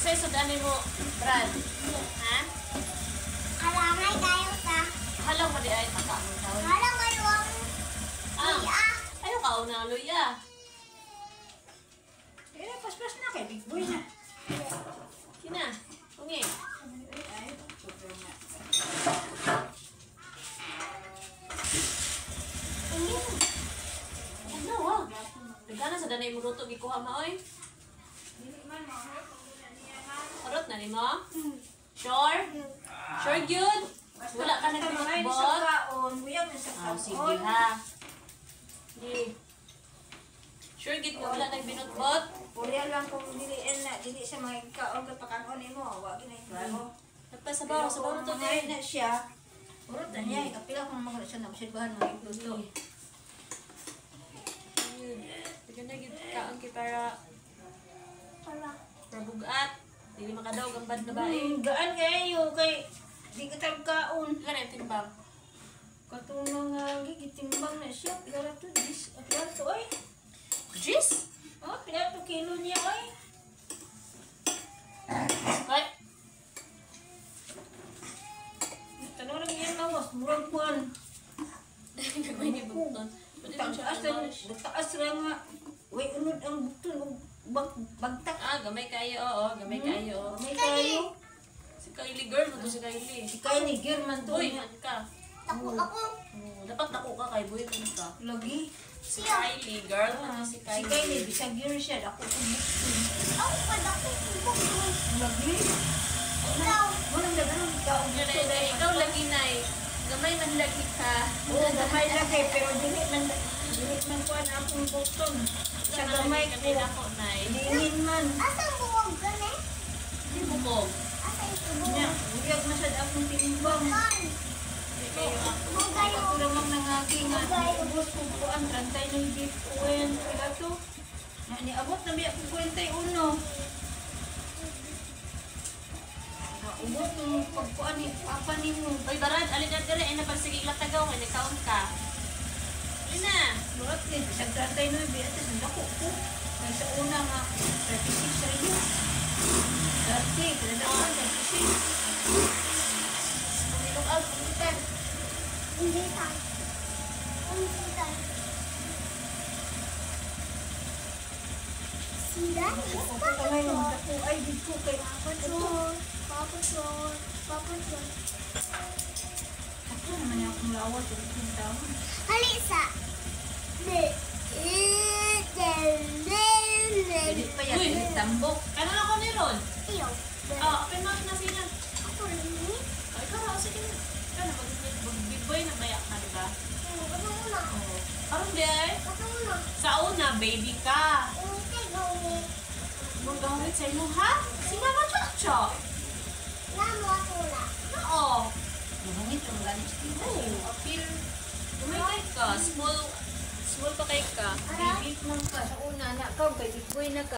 Unsay sudan mo, Brad? Ha? Alamay kayo ta. Halaw mo di ay pagkaon daw. Hala mayroong luya. Ayaw ka una luya. Pas-pas na kay Big Boy na. Kina, tungi. Ay, sobrang na. Ano, wag. Nagana sa danay mo luto, gikuha mo, oy. Karot na ni mo? Sure? Sure, good? Wala ka nagbibot? Kaon, buyag na sa kaon. Sige ha. Di. Sure, good ka wala nagbinot-bot? Puriya lang kung diliin na, dili sa mga kaon kapakanon mo, wag na ito. Nagpasabaw, sabaw to Kaya din. na siya. Urot na niya, kapila kung mga siya na obserbahan mo yung luto. Ganda gid kaon kay para bugat. Dili makadaog ang bad na bae. Gaan kayo, kay di ka kaon. Kana yung timbang. Katong mga gigitimbang na siya, pila to, dis, pila to, ay. Jis? Oh, pila to kilo niya, ay. Ay, Tanong lang yan lawas, murag kuhan. gagawin ni bukton. Pwede mo siya Taas lang nga. Way, unod ang bukton, bagtak. gamay kayo, oo. Gamay kayo. May kayo. Si Kylie girl mo to si Kylie. Si Kylie German to. Boy, man ka. Ako. Dapat dako ka kay boy man ka. Lagi. Si Kylie girl mo to si Si Kylie, Kylie. bisag gear siya. Ako kung bukton. Ako pa dako ibok. Lagi. Ikaw. Walang gano'n ikaw. Ikaw lagi nay. Gamay man lagi ka. Oo, gamay lagi. Pero dili man kuhan akong bukton. Sa gamay ko. kanila ko nay. Dinin man. Asang buwag ka na? Di bukog. Asang Nya, ito uyag masad akong tinimbang. buwag? Di kayo ako. Bugayo. Ako namang nangakingan. Ubus ko kuhan. Rantay ng beef oil. Pila to. Niabot na biya ko 41. Ubot yung pagkuhan ni Papa ni mo. Oy barad, alin na dire ay napagsige latagaw kay nagkaon ka. Ina. Murat din, bisag rantay no, biya ito sa dako ko. Kaya sa una nga, 36 rin yun. Dati, pinadakan, 36. Kumilog out, kumilog. Hindi ka. Hindi ka. Sila? Ako ka ngayon, dako ay di ko kay Papatron. ako naman yung akong lawat yung tindahan. Halisa. Pwede pa yan, Uy. pwede tambok. Ano na ko ni Ron? Iyo. Open mouth na sila. Ako rin. Ay, ikaw, sige na. Kano, mag-big boy na bayak ka, di ba? Ano muna? Oo. Parang di ay. Ano muna? Sa una, baby ka. Hindi gawin. Mong gawin sa imo, ha? Sina mo, Chacho? Lamo ako na. Oo. Mahangit yung galis dito. Oo. Appeal. Lumay ka. Small pa kay ka. Bibit man ka sa una na, kau kay big boy na ka.